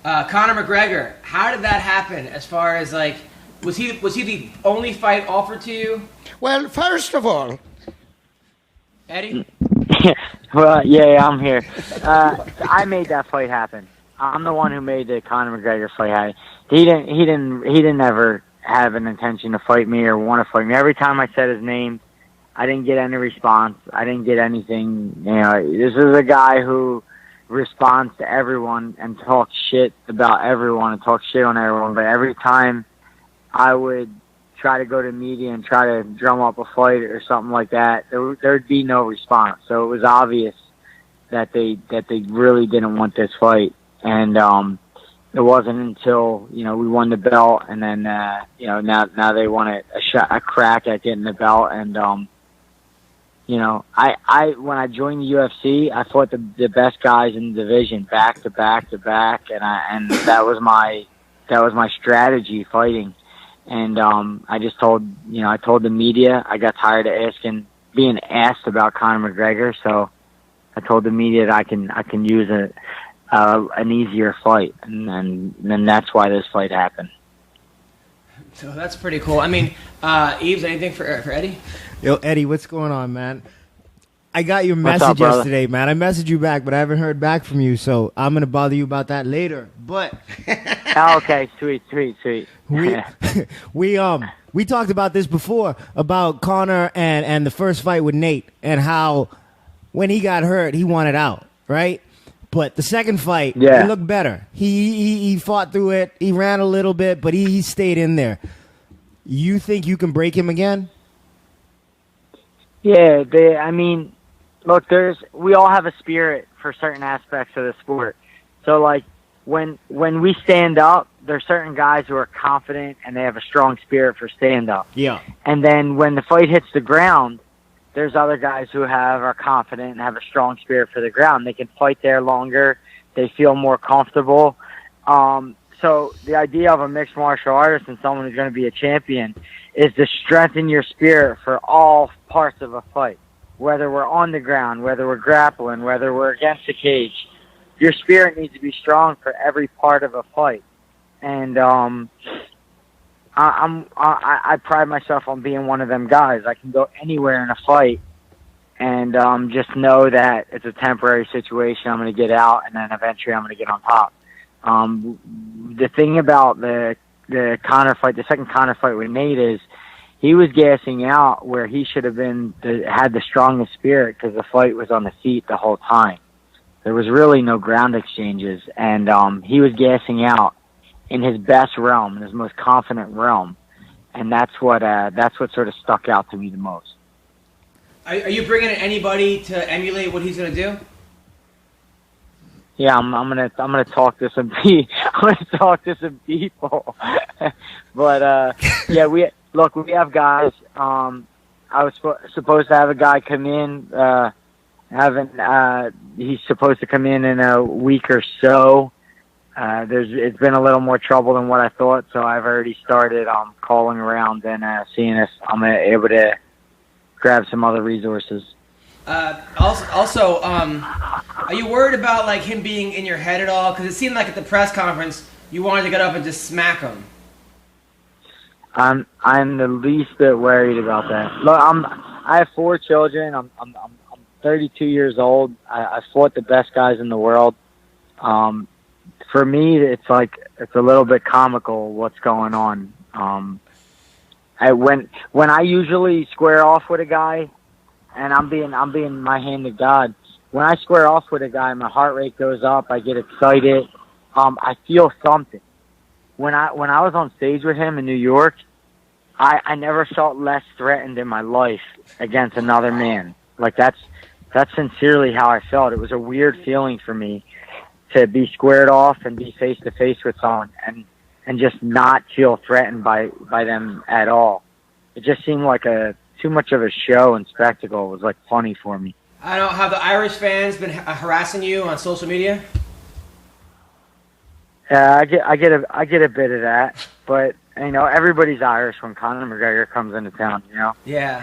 Conor McGregor. How did that happen? As far as like, was he the only fight offered to you, Well, first of all, Eddie? Well, yeah, I'm here. I made that fight happen. I'm the one who made the Conor McGregor fight happen. He didn't ever have an intention to fight me or want to fight me. Every time I said his name, I didn't get any response. I didn't get anything. You know, this is a guy who responds to everyone and talks shit about everyone and talks shit on everyone. But every time I would try to go to media and try to drum up a fight or something like that, there'd be no response. So it was obvious that they really didn't want this fight. And it wasn't until we won the belt, and then now they want a crack at getting the belt. And I when I joined the UFC, I fought the best guys in the division back to back to back, and that was my strategy fighting. And I just told the media, I got tired of being asked about Conor McGregor, so I told the media that I can use an easier fight, and then that's why this fight happened. So that's pretty cool. I mean, Eves, anything for Eddie? Yo, Eddie, what's going on, man? I got your What's message up, brother? yesterday, man. I messaged you back, but I haven't heard back from you, so I'm going to bother you about that later. But Oh, okay, sweet. we talked about this before, about Conor and the first fight with Nate, and how when he got hurt, he wanted out, right? But the second fight, he looked better. He fought through it. He ran a little bit, but he stayed in there. You think you can break him again? Yeah, look, we all have a spirit for certain aspects of the sport. So, like, when we stand up, there's certain guys who are confident and they have a strong spirit for stand up. Yeah. And then when the fight hits the ground, there's other guys who are confident and have a strong spirit for the ground. They can fight there longer. They feel more comfortable. So the idea of a mixed martial artist and someone who's going to be a champion is to strengthen your spirit for all parts of a fight. Whether we're on the ground, whether we're grappling, whether we're against the cage, your spirit needs to be strong for every part of a fight. And I pride myself on being one of them guys. I can go anywhere in a fight and just know that it's a temporary situation. I'm going to get out, and then eventually I'm going to get on top. The thing about the Conor fight, the second Conor fight with Nate, is he was gassing out where he should have had the strongest spirit, because the fight was on the feet the whole time. There was really no ground exchanges, and he was gassing out in his best realm, in his most confident realm, and that's what sort of stuck out to me the most. Are you bringing in anybody to emulate what he's going to do? Yeah, I'm gonna talk to some people. But yeah, we have guys. I was supposed to have a guy come in. He's supposed to come in a week or so. It's been a little more trouble than what I thought, so I've already started calling around and seeing if I'm able to grab some other resources. Also, are you worried about like him being in your head at all? Because it seemed like at the press conference you wanted to get up and just smack him. I'm the least bit worried about that. Look, I have 4 children. I'm 32 years old. I fought the best guys in the world. For me, it's a little bit comical what's going on. When I usually square off with a guy, and I'm being my hand to God. When I square off with a guy, my heart rate goes up. I get excited. I feel something. When I was on stage with him in New York, I never felt less threatened in my life against another man. Like that's sincerely how I felt. It was a weird feeling for me to be squared off and be face to face with someone and just not feel threatened by them at all. It just seemed like too much of a show and spectacle. It was like funny for me. I don't know, have the Irish fans been harassing you on social media? Yeah, I get a bit of that, but everybody's Irish when Conor McGregor comes into town. Yeah.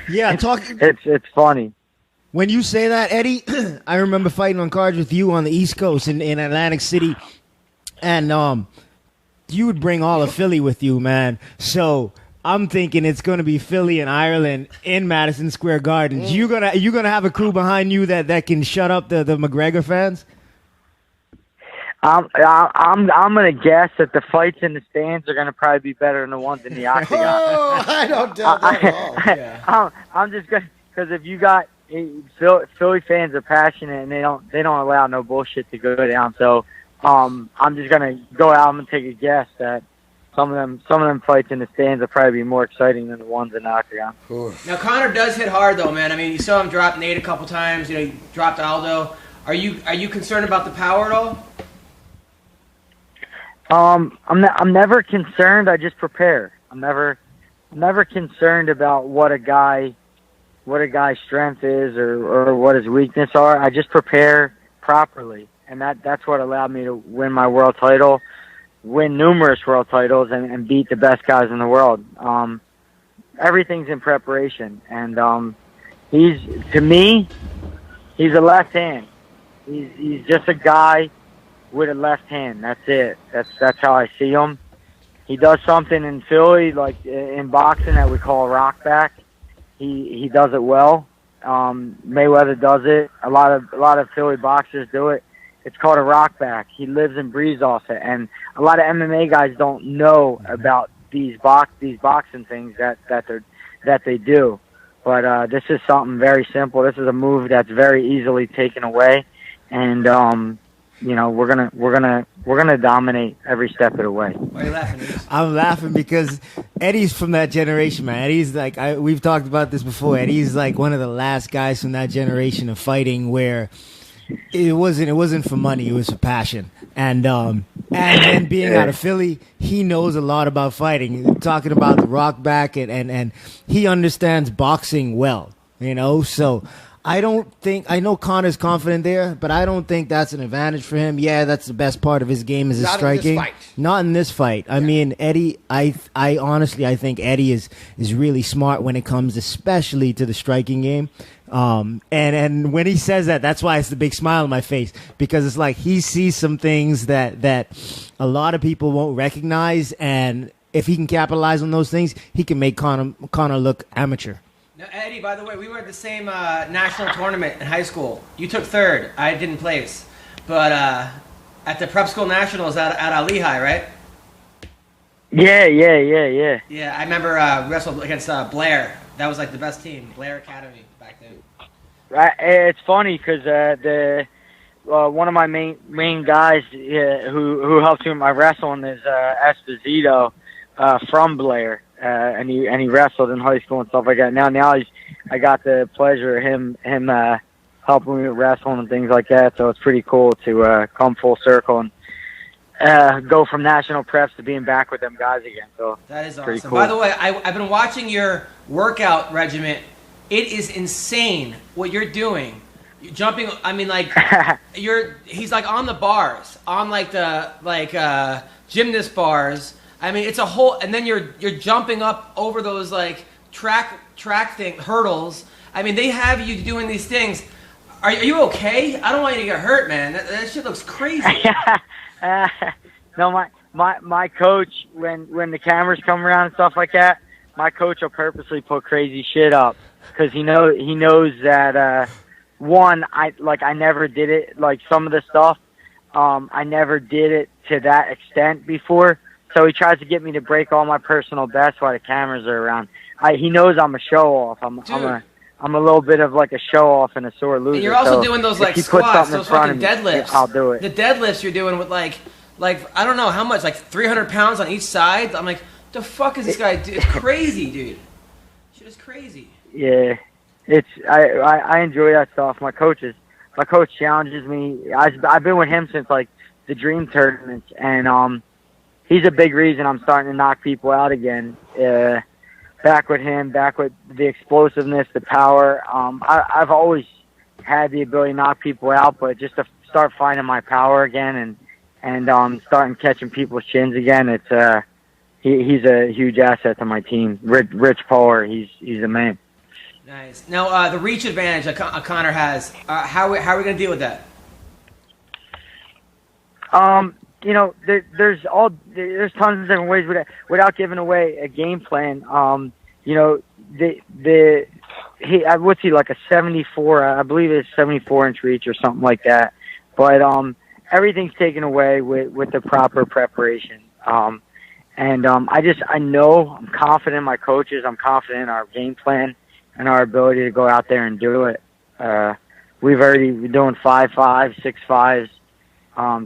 Yeah, it's funny. When you say that, Eddie, I remember fighting on cards with you on the East Coast in Atlantic City, and you would bring all of Philly with you, man. So I'm thinking it's going to be Philly and Ireland in Madison Square Garden. You gonna have a crew behind you that can shut up the McGregor fans? I'm gonna guess that the fights in the stands are gonna probably be better than the ones in the octagon. Oh, I don't doubt that at all. Yeah. I'm just gonna, because if you got Philly fans are passionate and they don't allow no bullshit to go down. So I'm just gonna go out and take a guess that some of them fights in the stands will probably be more exciting than the ones in the octagon. Now Conor does hit hard though, man. I mean, you saw him drop Nate a couple times. You know, he dropped Aldo. Are you concerned about the power at all? I'm never concerned. I just prepare. I'm never concerned about what a guy's strength is or what his weakness are. I just prepare properly, and that's what allowed me to win my world title, win numerous world titles, and beat the best guys in the world. Everything's in preparation, and he's a left hand. He's just a guy with a left hand. That's it. That's how I see him. He does something in Philly, like in boxing, that we call a rock back. He does it well. Mayweather does it. A lot of Philly boxers do it. It's called a rock back. He lives and breathes off it. And a lot of MMA guys don't know about these boxing things that they do. But this is something very simple. This is a move that's very easily taken away, and you know, we're gonna dominate every step of the way. Why are you laughing? I'm laughing because Eddie's from that generation, man. Eddie's like, we've talked about this before. Eddie's like one of the last guys from that generation of fighting where it wasn't for money, it was for passion. And then being out of Philly, he knows a lot about fighting. Talking about the rock back and he understands boxing well, you know. So I know Conor's confident there, but I don't think that's an advantage for him. Yeah, that's the best part of his game is his striking. Not in this fight. Not in this fight. I mean, Eddie, I honestly think Eddie is really smart when it comes especially to the striking game. And when he says that, that's why it's the big smile on my face, because it's like he sees some things that a lot of people won't recognize, and if he can capitalize on those things, he can make Conor look amateur. Now, Eddie, by the way, we were at the same national tournament in high school. You took third. I didn't place. But at the prep school nationals at Lehigh, right? Yeah. Yeah, I remember wrestled against Blair. That was like the best team, Blair Academy back then. Right. It's funny because one of my main guys who helps me with my wrestling is Esposito from Blair. And he wrestled in high school and stuff like that. Now I got the pleasure of him helping me with wrestling and things like that. So it's pretty cool to come full circle and go from national preps to being back with them guys again. So that is pretty awesome. cool. By the way, I've been watching your workout regimen. It is insane what you're doing. You're jumping. I mean, like he's like on the bars, on like the gymnast bars. I mean, it's a whole, and then you're jumping up over those like track hurdles. I mean, they have you doing these things. Are you okay? I don't want you to get hurt, man. That shit looks crazy. No, my coach, when the cameras come around and stuff like that, my coach will purposely put crazy shit up because he knows that one, I never did it, like some of the stuff, I never did it to that extent before. So he tries to get me to break all my personal bests while the cameras are around. He knows I'm a show off. I'm a little bit of like a show off and a sore loser. And you're also doing those like squats, those fucking deadlifts. I'll do it. The deadlifts you're doing with like I don't know how much, like 300 pounds on each side. I'm like, the fuck is this guy do? It's crazy, dude. Shit is crazy. Yeah, I enjoy that stuff. My coach challenges me. I've been with him since like the Dream tournaments, and he's a big reason I'm starting to knock people out again. Back with him, back with the explosiveness, the power. I've always had the ability to knock people out, but just to start finding my power again and starting catching people's chins again, it's he's a huge asset to my team. Rich Power, he's the man. Nice. Now the reach advantage that Conor has. How are we gonna deal with that? there's tons of different ways without giving away a game plan. What's he, like a 74? I believe it's 74-inch reach or something like that. But everything's taken away with the proper preparation. I know I'm confident in my coaches. I'm confident in our game plan and our ability to go out there and do it. We've already been doing 5-5, 6-5s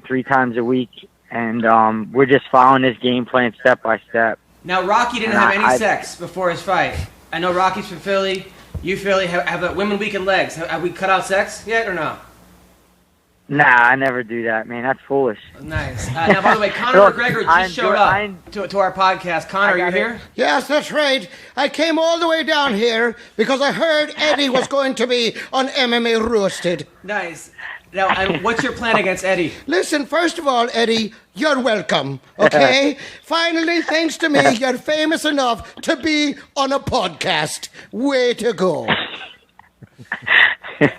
3 times a week, and we're just following this game plan step by step. Now, Rocky didn't have any sex before his fight. I know Rocky's from Philly. You Philly have the women weekend legs. Have we cut out sex yet or no? Nah, I never do that, man. That's foolish. Nice. Now, by the way, Conor McGregor just showed up to our podcast. Conor, are you here? Yes, that's right. I came all the way down here because I heard Eddie was going to be on MMA Roasted. Nice. Now, what's your plan against Eddie? Listen, first of all, Eddie, you're welcome, okay? Finally, thanks to me, you're famous enough to be on a podcast. Way to go.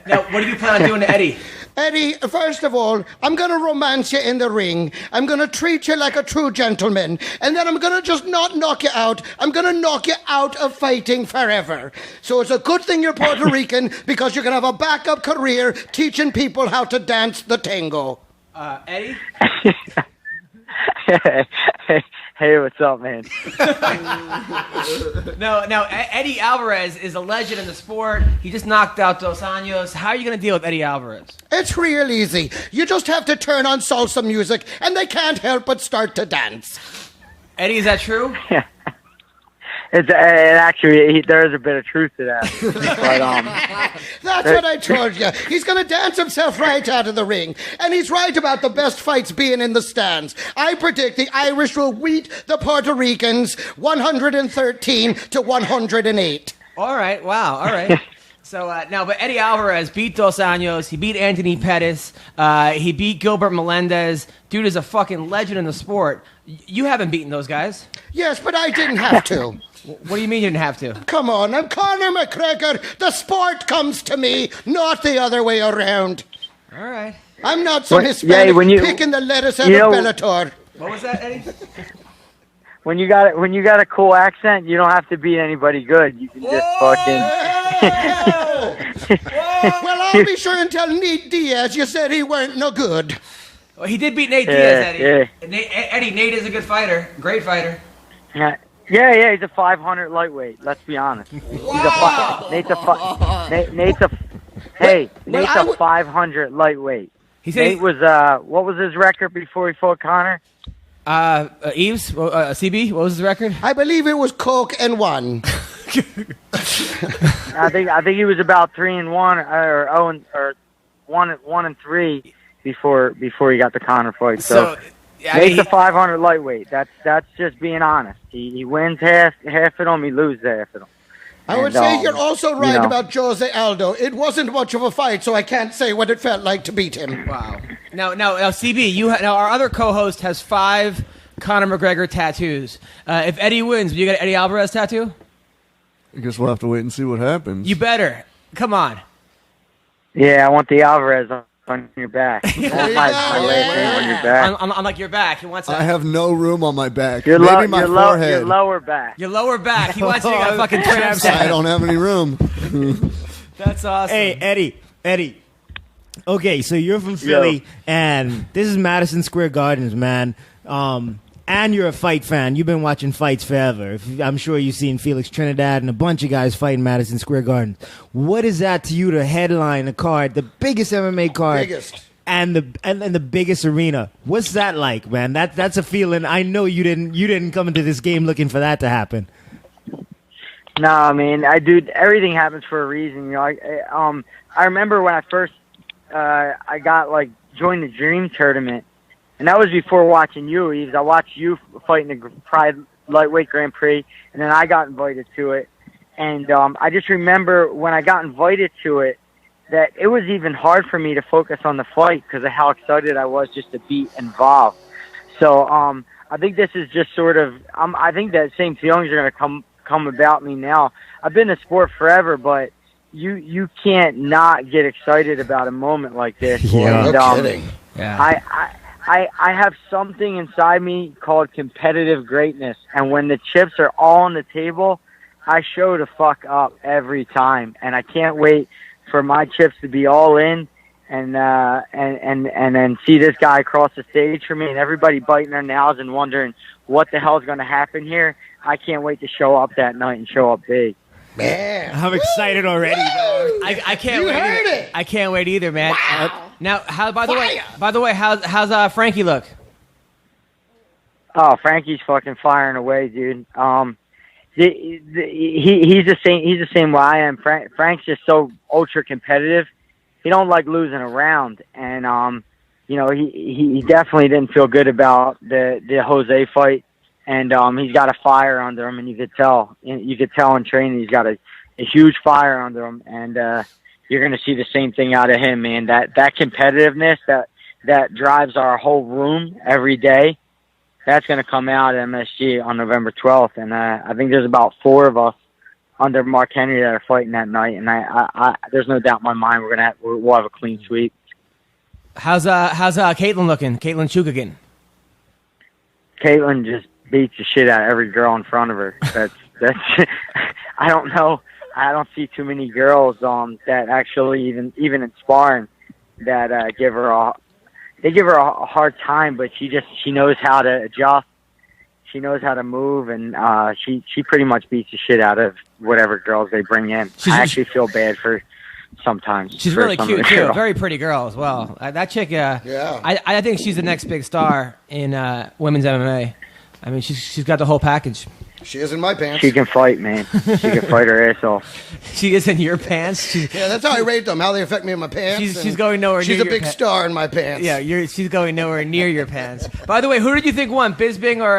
Now, what do you plan on doing to Eddie? Eddie, first of all, I'm going to romance you in the ring. I'm going to treat you like a true gentleman. And then I'm going to just not knock you out. I'm going to knock you out of fighting forever. So it's a good thing you're Puerto Rican because you can have a backup career teaching people how to dance the tango. Eddie? Hey, what's up, man? Now, Eddie Alvarez is a legend in the sport. He just knocked out Dos Anjos. How are you going to deal with Eddie Alvarez? It's real easy. You just have to turn on salsa music, and they can't help but start to dance. Eddie, is that true? Actually, there is a bit of truth to that. But, that's what I told you. He's going to dance himself right out of the ring. And he's right about the best fights being in the stands. I predict the Irish will beat the Puerto Ricans 113-108. All right. Wow. All right. So but Eddie Alvarez beat Dos Anjos. He beat Anthony Pettis. He beat Gilbert Melendez. Dude is a fucking legend in the sport. You haven't beaten those guys. Yes, but I didn't have to. What do you mean you didn't have to? Come on, I'm Conor McGregor. The sport comes to me, not the other way around. All right. I'm not some Hispanic picking the lettuce out of Bellator. What was that, Eddie? When you got a cool accent, you don't have to beat anybody good. You can just fucking. Well, I'll be sure and tell Nate Diaz you said he weren't no good. Well, he did beat Nate Diaz, Eddie. Yeah. Nate is a good fighter, great fighter. Yeah, he's a 500 lightweight. Let's be honest. Wow. Nate's a 500 lightweight. Nate was what was his record before he fought Conor? Eves, CB, what was his record? I believe it was Coke and 1. I think he was about 3-1 or 1-3 before he got the Conor fight. So Nate's a 500 lightweight. That's just being honest. He wins half of them, he loses half of them. I would say you're also right about Jose Aldo. It wasn't much of a fight, so I can't say what it felt like to beat him. Wow. Now, CB, our other co-host has 5 Conor McGregor tattoos. If Eddie wins, will you get an Eddie Alvarez tattoo? I guess we'll have to wait and see what happens. You better. Come on. Yeah, I want the Alvarez on your back. I want my last name on your back. On like your back. He wants that. I have no room on my back. Maybe my forehead. Your lower back. Your lower back. He wants you to get a fucking tramp stamp. I don't have any room. That's awesome. Hey, Eddie. Okay, so you're from Philly, and this is Madison Square Gardens, man. And you're a fight fan. You've been watching fights forever. I'm sure you've seen Felix Trinidad and a bunch of guys fight in Madison Square Gardens. What is that to you to headline a card, the biggest MMA card, and the biggest arena? What's that like, man? That's a feeling. I know you didn't come into this game looking for that to happen. No, I mean, everything happens for a reason. You know, I remember when I first I got joined the Dream Tournament. And that was before watching you, Eves. I watched you fight in the Pride Lightweight Grand Prix, and then I got invited to it. And I just remember when I got invited to it that it was even hard for me to focus on the fight because of how excited I was just to be involved. So I think this is just sort of I think that same feelings are going to come about me now. I've been in sport forever, but you can't not get excited about a moment like this. Yeah, no kidding. Yeah. I have something inside me called competitive greatness, and when the chips are all on the table, I show the fuck up every time, and I can't wait for my chips to be all in, and then see this guy across the stage for me, and everybody biting their nails and wondering what the hell's going to happen here. I can't wait to show up that night and show up big. Man, I'm excited already, dog. I can't You wait. heard either. it. I can't wait either, man. Wow. Now, by the Fire. way, how's Frankie look? Oh, Frankie's fucking firing away, dude. He's the same way I am. Frank's just so ultra competitive. He don't like losing around, and he definitely didn't feel good about the Jose fight, and he's got a fire under him, and you could tell in training he's got a huge fire under him, and you're gonna see the same thing out of him, man. That competitiveness that drives our whole room every day. That's going to come out at MSG on November 12th, and I think there's about 4 of us under Mark Henry that are fighting that night, and I there's no doubt in my mind we'll have a clean sweep. How's Caitlin looking? Caitlin Chukagan. Caitlin just beats the shit out of every girl in front of her. That's I don't know. I don't see too many girls that actually even in sparring that give her a hard time, but she knows how to adjust. She knows how to move, and she pretty much beats the shit out of whatever girls they bring in. I actually feel bad for sometimes. She's really cute too. Very pretty girl as well. That chick, Yeah. I think she's the next big star in women's MMA. I mean, she's got the whole package. She is in my pants. She can fight, man. She can fight her ass off. She is in your pants. Yeah, that's how I rate them, how they affect me in my pants. She's going nowhere near She's a your big star in my pants. Yeah, she's going nowhere near your pants. By the way, who did you think won, Bisping or